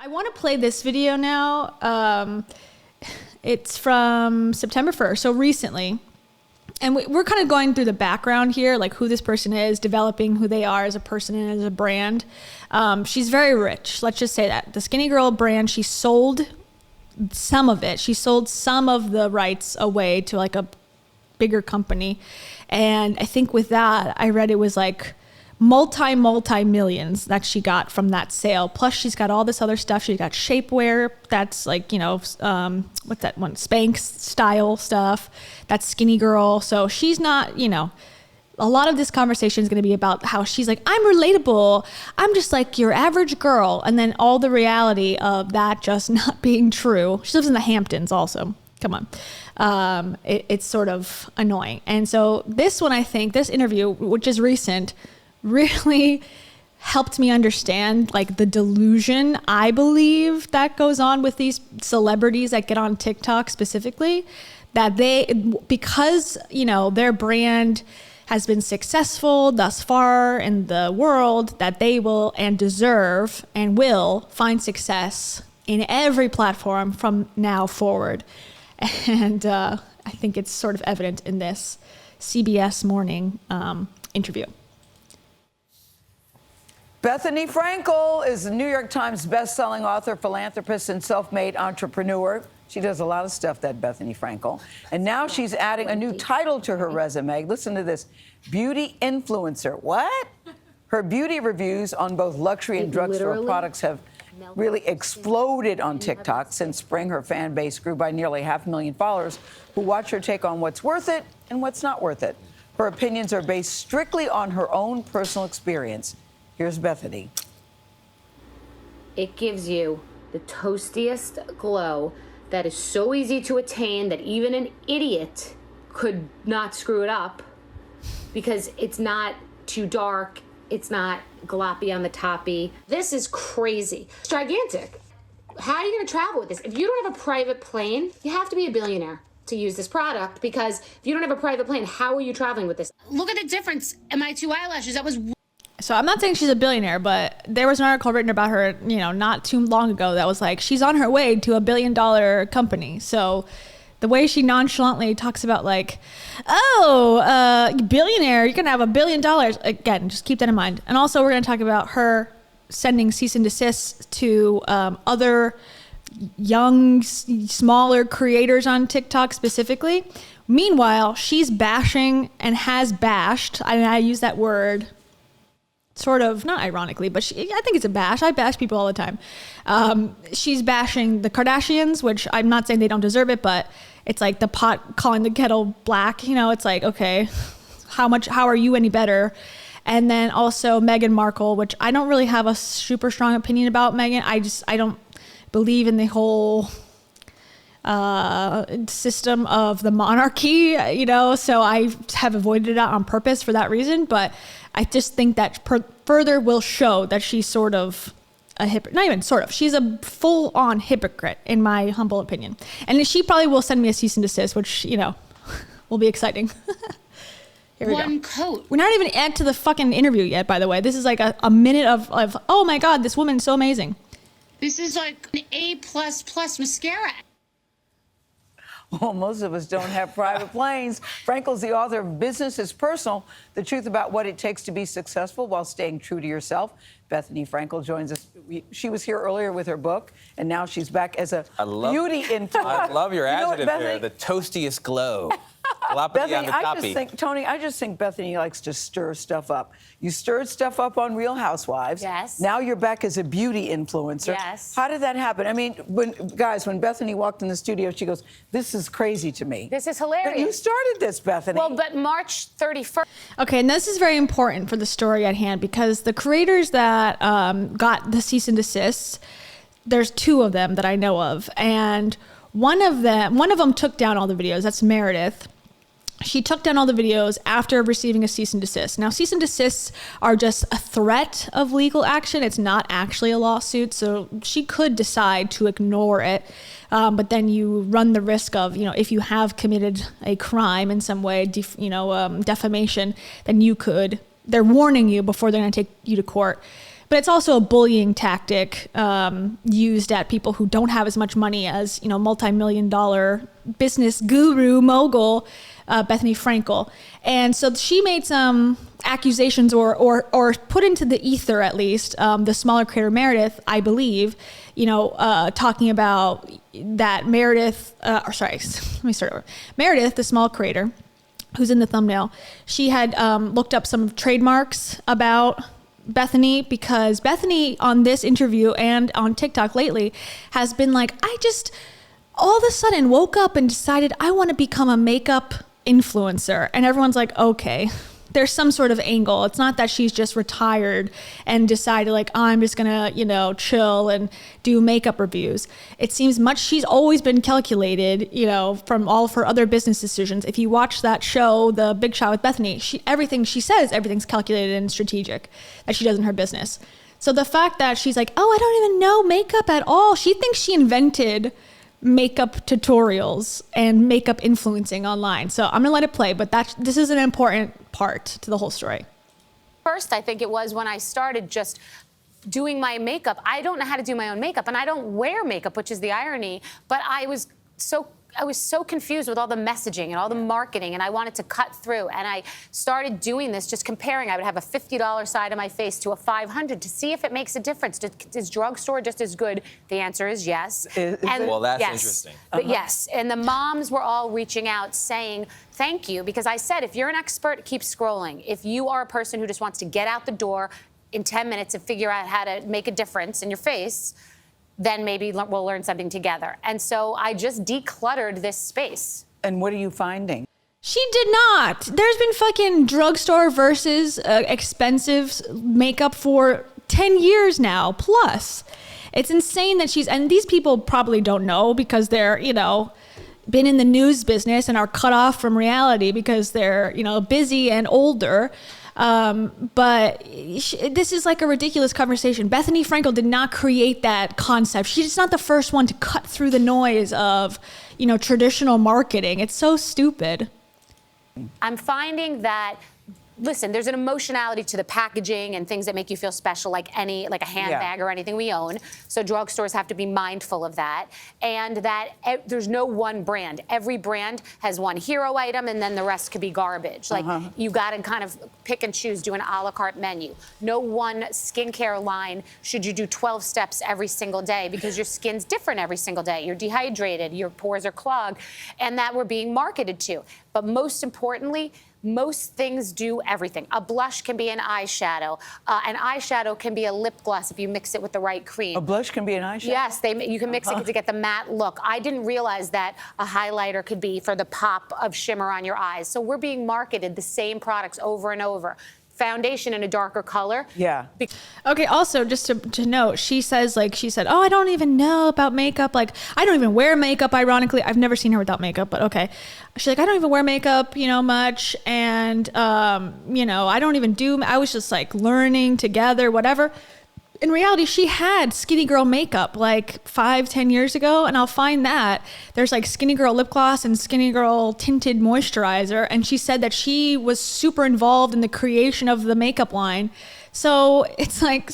I want to play this video now. It's from September 1st, so recently. And we're kind of going through the background here, like who this person is, developing who they are as a person and as a brand. She's very rich. Let's just say that. The Skinny Girl brand, she sold some of it. She sold some of the rights away to like a bigger company. And I think with that, I read it was like multi-millions that she got from that sale. Plus she's got all this other stuff. She's got shapewear. That's like, you know, what's that one? Spanx style stuff. That's Skinny Girl. So she's not, you know, a lot of this conversation is going to be about how she's like, I'm relatable. I'm just like your average girl. And then all the reality of that just not being true. She lives in the Hamptons also. Come on. It's sort of annoying. And so this one, I think, this interview, which is recent, really helped me understand like the delusion, I believe, that goes on with these celebrities that get on TikTok specifically, that because, you know, their brand has been successful thus far in the world, that they will and deserve and will find success in every platform from now forward. And I think it's sort of evident in this CBS Morning interview. Bethenny Frankel is the New York Times best-selling author, philanthropist, and self-made entrepreneur. She does a lot of stuff, that Bethenny Frankel. And now she's adding a new title to her resume. Listen to this. Beauty influencer. What? Her beauty reviews on both luxury and drugstore products have really exploded on TikTok. Since spring, her fan base grew by nearly 500,000 followers who watch her take on what's worth it and what's not worth it. Her opinions are based strictly on her own personal experience. Here's Bethenny. It gives you the toastiest glow that is so easy to attain that even an idiot could not screw it up because it's not too dark, it's not gloppy on the toppy. This is crazy. It's gigantic. How are you going to travel with this? If you don't have a private plane, you have to be a billionaire to use this product, because if you don't have a private plane, how are you traveling with this? Look at the difference in my two eyelashes. That was... So I'm not saying she's a billionaire, but there was an article written about her, you know, not too long ago that was like, she's on her way to $1 billion company. So the way she nonchalantly talks about like, billionaire, you're going to have $1 billion. Again, just keep that in mind. And also we're going to talk about her sending cease and desist to other young, smaller creators on TikTok specifically. Meanwhile, she's bashing and has bashed, I use that word sort of, not ironically, but I think it's a bash. I bash people all the time. She's bashing the Kardashians, which I'm not saying they don't deserve it, but it's like the pot calling the kettle black. You know, it's like, okay, how are you any better? And then also Meghan Markle, which I don't really have a super strong opinion about Meghan. I don't believe in the whole system of the monarchy, you know, so I have avoided it on purpose for that reason. But I just think that further will show that she's sort of a hypocrite. Not even sort of. She's a full-on hypocrite, in my humble opinion. And she probably will send me a cease and desist, which, you know, will be exciting. Here we go. Coat. We're not even at to the fucking interview yet, by the way. This is like a minute of, oh my God, this woman's so amazing. This is like an A++ mascara. Well, most of us don't have private planes. Frankel's the author of Business is Personal, The Truth About What It Takes to Be Successful While Staying True to Yourself. Bethenny Frankel joins us. She was here earlier with her book, and now she's back as a beauty influencer. I love your adjective there, the toastiest glow. Bethenny, I just think Bethenny likes to stir stuff up. You stirred stuff up on Real Housewives. Yes. Now you're back as a beauty influencer. Yes. How did that happen? I mean, when Bethenny walked in the studio, she goes, "This is crazy to me." This is hilarious. But you started this, Bethenny. Well, but March 31st. Okay, and this is very important for the story at hand, because the creators that got the cease and desist, there's two of them that I know of, and one of them took down all the videos. That's Meredith. She took down all the videos after receiving a cease and desist. Now, cease and desists are just a threat of legal action. It's not actually a lawsuit, so she could decide to ignore it. But then you run the risk of, you know, if you have committed a crime in some way, defamation, then they're warning you before they're going to take you to court. But but it's also a bullying tactic used at people who don't have as much money as, you know, multi-million-dollar business guru mogul Bethenny Frankel. And so she made some accusations or put into the ether, at least, the smaller creator Meredith, I believe, you know, talking about that Meredith, let me start over. Meredith, the small creator, who's in the thumbnail, she had looked up some trademarks about Bethenny, because Bethenny on this interview and on TikTok lately has been like, I just all of a sudden woke up and decided I want to become a makeup influencer. And everyone's like, okay, there's some sort of angle. It's not that she's just retired and decided like, oh, I'm just gonna, you know, chill and do makeup reviews. It seems she's always been calculated, you know, from all of her other business decisions. If you watch that show, The Big Shot with Bethenny, everything she says, everything's calculated and strategic that she does in her business. So the fact that she's like, oh, I don't even know makeup at all. She thinks she invented makeup tutorials and makeup influencing online. So I'm gonna let it play, but this is an important part to the whole story. First, I think it was when I started just doing my makeup. I don't know how to do my own makeup, and I don't wear makeup, which is the irony, but I was so confused with all the messaging and all the marketing, and I wanted to cut through. And I started doing this, just comparing. I would have a $50 side of my face to a $500 to see if it makes a difference. Is drugstore just as good? The answer is yes. Well, that's yes. Interesting. But yes, and the moms were all reaching out saying, thank you, because I said, if you're an expert, keep scrolling. If you are a person who just wants to get out the door in 10 minutes and figure out how to make a difference in your face, then maybe we'll learn something together. And so I just decluttered this space. And what are you finding? She did not. There's been fucking drugstore versus expensive makeup for 10 years now, plus. It's insane that and these people probably don't know because they're, you know, been in the news business and are cut off from reality because they're, you know, busy and older. But this is like a ridiculous conversation. Bethenny Frankel did not create that concept. She's not the first one to cut through the noise of, you know, traditional marketing. It's so stupid. I'm finding that, listen, there's an emotionality to the packaging and things that make you feel special, like a handbag or anything we own. So drugstores have to be mindful of that. And that there's no one brand. Every brand has one hero item, and then the rest could be garbage. Like, you got to kind of pick and choose, do an a la carte menu. No one skincare line should you do 12 steps every single day, because your skin's different every single day. You're dehydrated, your pores are clogged, and that we're being marketed to. But most importantly, most things do everything. A blush can be an eyeshadow. An eyeshadow can be a lip gloss if you mix it with the right cream. A blush can be an eyeshadow? Yes, you can mix it to get the matte look. I didn't realize that a highlighter could be for the pop of shimmer on your eyes. So we're being marketed the same products over and over. Foundation in a darker color. Yeah. Okay, also, just to note, she said, oh, I don't even know about makeup. Like, I don't even wear makeup, ironically. I've never seen her without makeup, but okay. She's like, I don't even wear makeup, you know, much. And, you know, I was just like learning together, whatever. In reality, she had skinny girl makeup like 5-10 years ago, and I'll find that there's like skinny girl lip gloss and skinny girl tinted moisturizer, and she said that she was super involved in the creation of the makeup line. So it's like,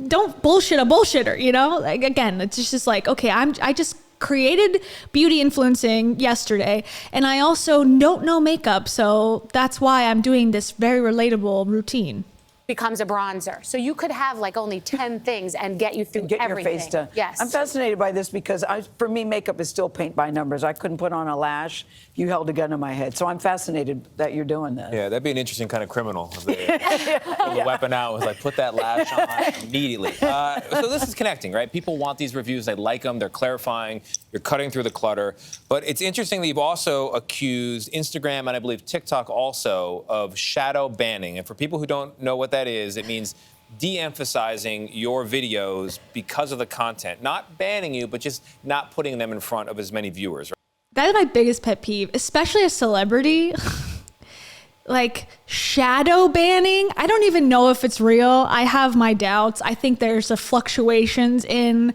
don't bullshit a bullshitter, you know? Like, again, it's just like, okay, I just created beauty influencing yesterday, and I also don't know makeup, so that's why I'm doing this very relatable routine. Becomes a bronzer. So you could have like only 10 things and get you through everything. Get your face done. Yes. I'm fascinated by this because for me, makeup is still paint by numbers. I couldn't put on a lash if you held a gun to my head. So I'm fascinated that you're doing this. Yeah, that'd be an interesting kind of criminal. The weapon out was like, put that lash on immediately. So this is connecting, right? People want these reviews. They like them. They're clarifying. You're cutting through the clutter. But it's interesting that you've also accused Instagram and I believe TikTok also of shadow banning. And for people who don't know what that is, it means de-emphasizing your videos because of the content. Not banning you, but just not putting them in front of as many viewers. Right? That is my biggest pet peeve, especially a celebrity. Like, shadow banning, I don't even know if it's real. I have my doubts. I think there's fluctuations in,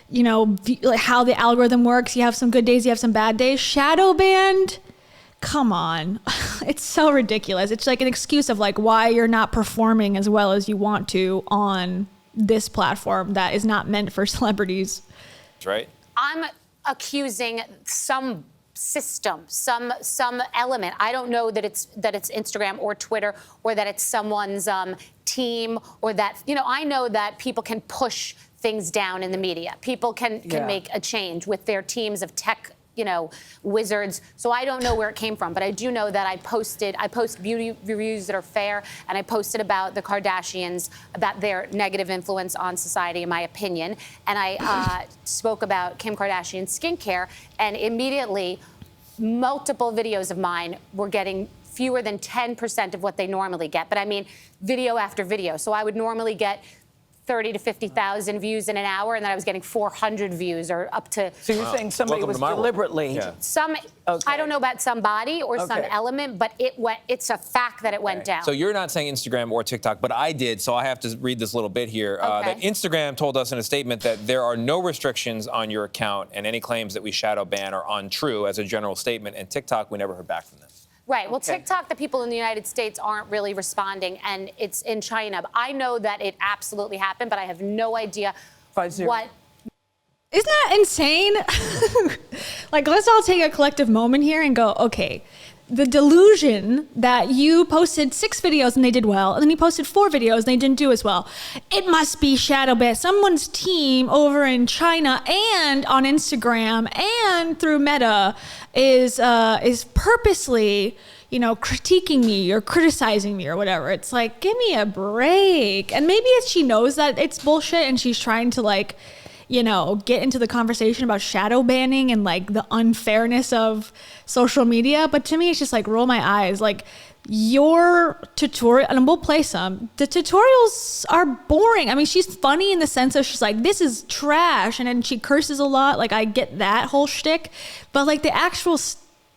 you know, like how the algorithm works. You have some good days, you have some bad days. Shadow banned? Come on. It's so ridiculous. It's like an excuse of like why you're not performing as well as you want to on this platform that is not meant for celebrities. Right? I'm accusing some system, some element. I don't know that it's Instagram or Twitter or that it's someone's team or that, I know that people can push things down in the media. People can make a change with their teams of tech, wizards. So I don't know where it came from, but I do know that I post beauty reviews that are fair, and I posted about the Kardashians, about their negative influence on society, in my opinion. And I spoke about Kim Kardashian's skincare, and immediately multiple videos of mine were getting fewer than 10% of what they normally get. But I mean, video after video. So I would normally get 30 to 50,000 views in an hour, and then I was getting 400 views or up to. So you're saying somebody was deliberately. Yeah. I don't know about somebody or some element, but it's a fact that it went down. So you're not saying Instagram or TikTok, but I did, so I have to read this little bit here. That Instagram told us in a statement that there are no restrictions on your account, and any claims that we shadow ban are untrue as a general statement. And TikTok, we never heard back from them. Right. Well, TikTok, the people in the United States aren't really responding, and it's in China. I know that it absolutely happened, but I have no idea what. Isn't that insane? Like, let's all take a collective moment here and go, okay, the delusion that you posted 6 videos and they did well, and then you posted 4 videos and they didn't do as well. It must be shadow ban. Someone's team over in China and on Instagram and through Meta is purposely, critiquing me or criticizing me or whatever. It's like, give me a break. And maybe she knows that it's bullshit and she's trying to get into the conversation about shadow banning and the unfairness of social media. But to me, it's just roll my eyes. Your tutorial, and we'll play some, the tutorials are boring. I mean, she's funny in the sense of she's like, this is trash. And then she curses a lot. I get that whole shtick. But the actual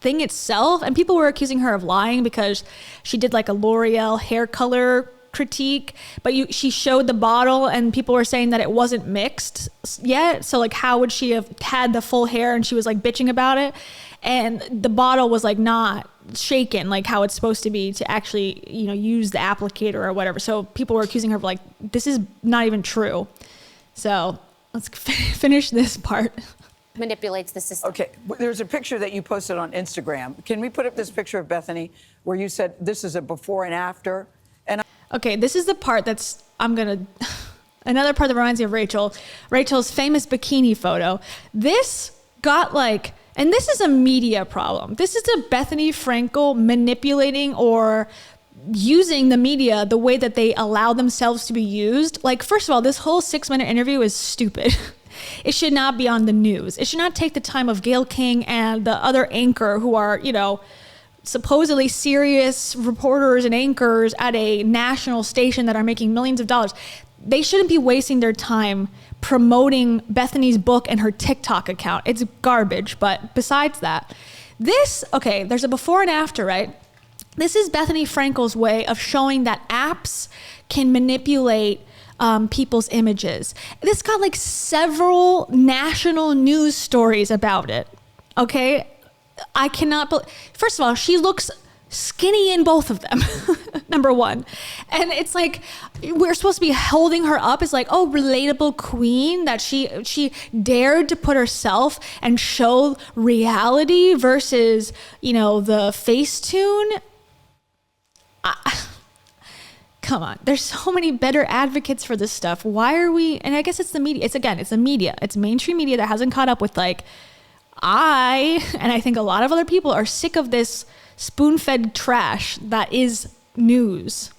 thing itself, and people were accusing her of lying because she did a L'Oreal hair color critique, but she showed the bottle and people were saying that it wasn't mixed yet. So how would she have had the full hair? And she was bitching about it. And the bottle was not shaken how it's supposed to be to actually, use the applicator or whatever. So people were accusing her of this is not even true. So let's finish this part. Manipulates the system. Okay, there's a picture that you posted on Instagram. Can we put up this picture of Bethenny where you said this is a before and after? Okay, this is the part that's, another part that reminds me of Rachel's famous bikini photo. This got and this is a media problem. This is a Bethenny Frankel manipulating or using the media the way that they allow themselves to be used. First of all, this whole 6-minute interview is stupid. It should not be on the news. It should not take the time of Gayle King and the other anchor who are, supposedly serious reporters and anchors at a national station that are making millions of dollars. They shouldn't be wasting their time promoting Bethenny's book and her TikTok account. It's garbage. But besides that, there's a before and after, right? This is Bethenny Frankel's way of showing that apps can manipulate people's images. This got several national news stories about it. Okay? I cannot believe. First of all, she looks skinny in both of them. Number one. And it's we're supposed to be holding her up as relatable queen, that she dared to put herself and show reality versus, the Facetune. Come on. There's so many better advocates for this stuff. Why are we, and I guess it's the media. It's the media. It's mainstream media that hasn't caught up with I think a lot of other people are sick of this spoon-fed trash that is news.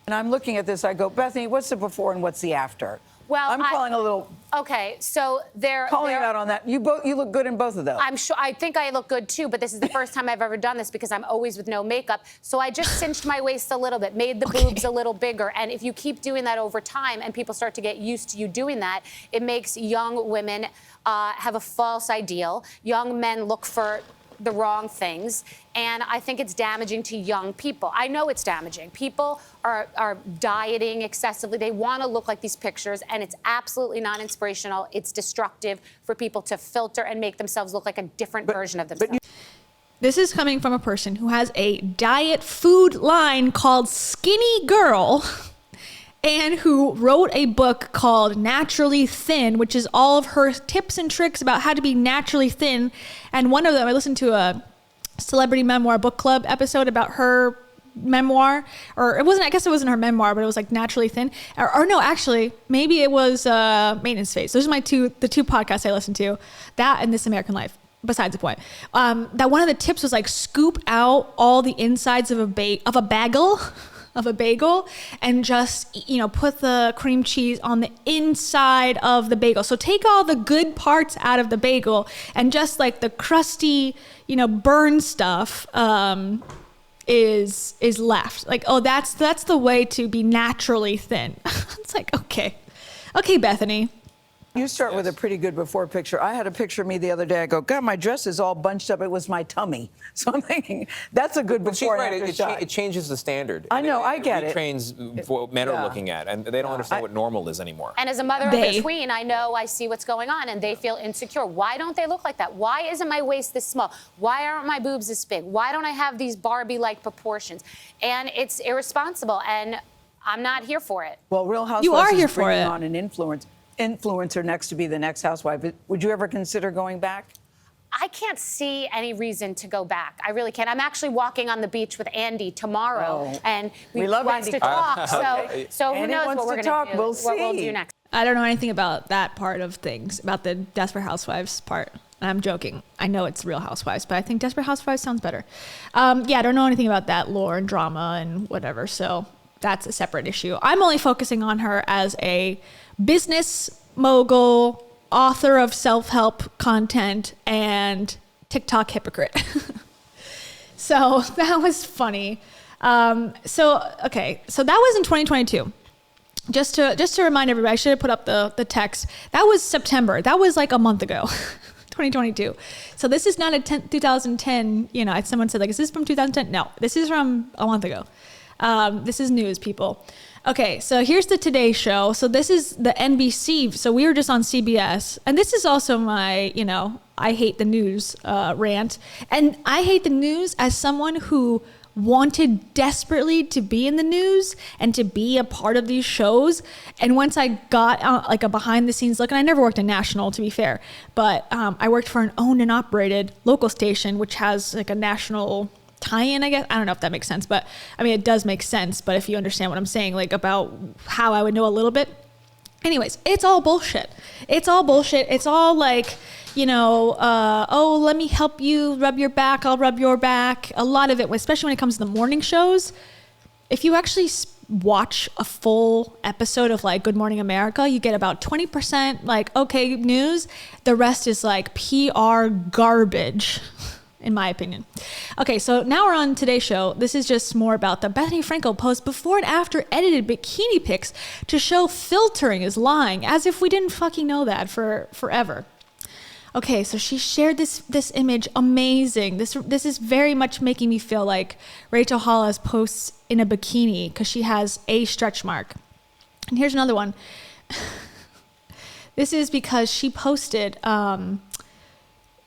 And I'm looking at this, I go, Bethenny, what's the before and what's the after? Well, I'm calling a little. Okay, so calling you out on that. You look good in both of those. I'm sure. I think I look good too, but this is the first time I've ever done this because I'm always with no makeup. So I just cinched my waist a little bit, made the boobs a little bigger, and if you keep doing that over time and people start to get used to you doing that, it makes young women have a false ideal. Young men look for the wrong things, and I think it's damaging to young people. I know it's damaging. People are dieting excessively. They want to look like these pictures, and it's absolutely not inspirational. It's destructive for people to filter and make themselves look like a different version of themselves. This is coming from a person who has a diet food line called Skinny Girl, and who wrote a book called Naturally Thin, which is all of her tips and tricks about how to be naturally thin. And one of them, I listened to a Celebrity Memoir Book Club episode about her memoir, or it wasn't, I guess it wasn't her memoir, but it was like Naturally Thin, or no, actually maybe it was Maintenance Phase. Those are the two podcasts I listened to, that and This American Life. Besides the point, that one of the tips was like scoop out all the insides of a bagel and just, put the cream cheese on the inside of the bagel. So take all the good parts out of the bagel and just like the crusty, burn stuff is left. Like, oh, that's the way to be naturally thin. It's like, okay, Bethenny. You start with a pretty good before picture. I had a picture of me the other day. I go, God, my dress is all bunched up. It was my tummy. So I'm thinking, that's a good before and after shot. It changes the standard. I know, I get it. It retrains what men are looking at, and they don't understand what normal is anymore. And as a mother of a tween, I see what's going on, and they feel insecure. Why don't they look like that? Why isn't my waist this small? Why aren't my boobs this big? Why don't I have these Barbie-like proportions? And it's irresponsible, and I'm not here for it. Well, Real Housewives is bringing on an influencer next to be the next housewife. Would you ever consider going back? I can't see any reason to go back. I really can't. I'm actually walking on the beach with Andy tomorrow, and we love wants Andy. to talk. So who knows what we're going to do? What we'll do next. I don't know anything about that part of things, about the Desperate Housewives part. I'm joking. I know it's Real Housewives, but I think Desperate Housewives sounds better. I don't know anything about that lore and drama and whatever, so that's a separate issue. I'm only focusing on her as a business mogul, author of self-help content, and TikTok hypocrite. So that was funny. So that was in 2022. Just to remind everybody, I should have put up the text. That was September. That was like a month ago, 2022. So this is not a 2010, someone said like, is this from 2010? No, this is from a month ago. This is news, people. Okay, so here's the Today Show. So this is the NBC. So we were just on CBS. And this is also my, I hate the news rant. And I hate the news as someone who wanted desperately to be in the news and to be a part of these shows. And once I got like a behind the scenes look, and I never worked in national, to be fair, but I worked for an owned and operated local station, which has like a national tie-in, I guess. I don't know if that makes sense, but I mean, it does make sense. But if you understand what I'm saying, like about how I would know a little bit. Anyways, it's all bullshit. It's all bullshit. It's all like, oh, let me help you rub your back. I'll rub your back. A lot of it, especially when it comes to the morning shows, if you actually watch a full episode of like Good Morning America, you get about 20% like, okay, news. The rest is like PR garbage. In my opinion. Okay, so now we're on Today's Show. This is just more about the Bethenny Frankel post before and after edited bikini pics to show filtering is lying, as if we didn't fucking know that for forever. Okay, so she shared this image, amazing. This is very much making me feel like Rachel Hollis posts in a bikini because she has a stretch mark. And here's another one. This is because she posted,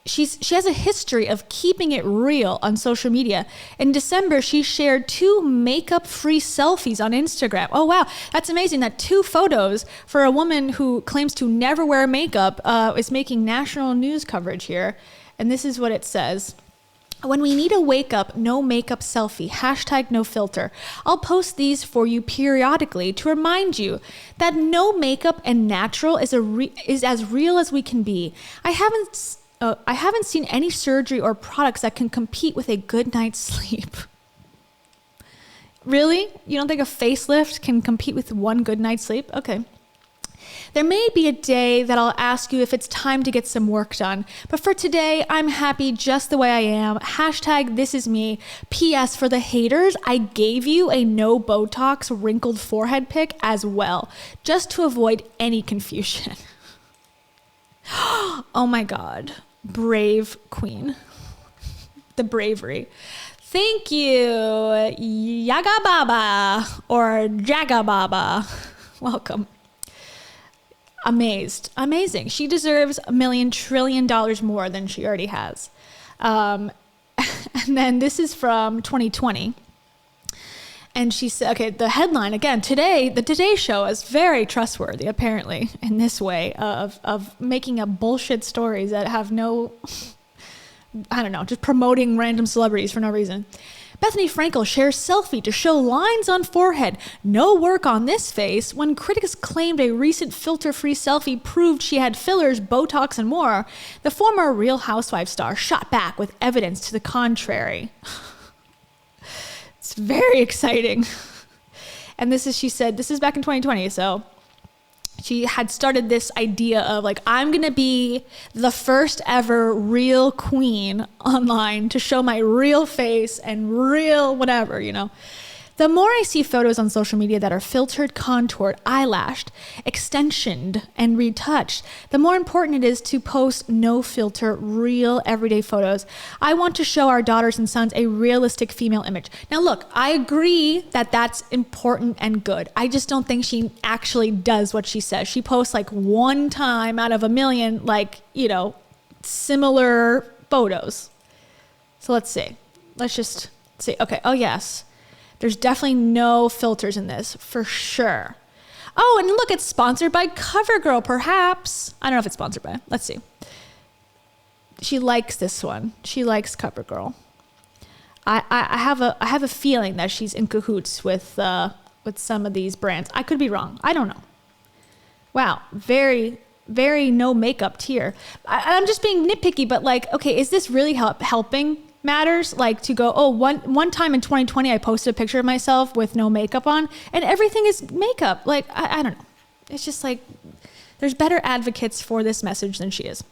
she has a history of keeping it real on social media. In December, she shared 2 makeup-free selfies on Instagram. Oh, wow. That's amazing that 2 photos for a woman who claims to never wear makeup is making national news coverage here. And this is what it says. When we need a wake up, no makeup selfie, #NoFilter. I'll post these for you periodically to remind you that no makeup and natural is as real as we can be. I haven't seen any surgery or products that can compete with a good night's sleep. Really? You don't think a facelift can compete with one good night's sleep? Okay. There may be a day that I'll ask you if it's time to get some work done, but for today, I'm happy just the way I am. #ThisIsMe. P.S. For the haters, I gave you a no Botox wrinkled forehead pic as well, just to avoid any confusion. Oh my God. Brave queen. The bravery. Thank you, Yaga Baba or Jaga Baba. Welcome. Amazing. She deserves $1 million trillion more than she already has. And then this is from 2020. And she said, okay, the headline again, today, the Today Show is very trustworthy, apparently, in this way of making up bullshit stories that have no, I don't know, just promoting random celebrities for no reason. Bethenny Frankel shares selfie to show lines on forehead. No work on this face. When critics claimed a recent filter-free selfie proved she had fillers, Botox, and more, the former Real Housewives star shot back with evidence to the contrary. It's very exciting. And she said, this is back in 2020, so she had started this idea of like, I'm going to be the first ever real queen online to show my real face and real whatever, you know. The more I see photos on social media that are filtered, contoured, eyelashed, extensioned, and retouched, the more important it is to post no filter, real everyday photos. I want to show our daughters and sons a realistic female image. Now look, I agree that that's important and good. I just don't think she actually does what she says. She posts like one time out of a million, like, you know, similar photos. So let's see. Let's just see. Okay. Oh, yes. There's definitely no filters in this, for sure. Oh, and look, it's sponsored by CoverGirl, perhaps. I don't know if it's sponsored by. Let's see. She likes this one. She likes CoverGirl. I have a feeling that she's in cahoots with some of these brands. I could be wrong. I don't know. Wow, very, very no makeup tier. I'm just being nitpicky, but like, okay, is this really helping matters? Like to go, oh, one time in 2020, I posted a picture of myself with no makeup on, and everything is makeup. Like, I don't know. It's just like, there's better advocates for this message than she is.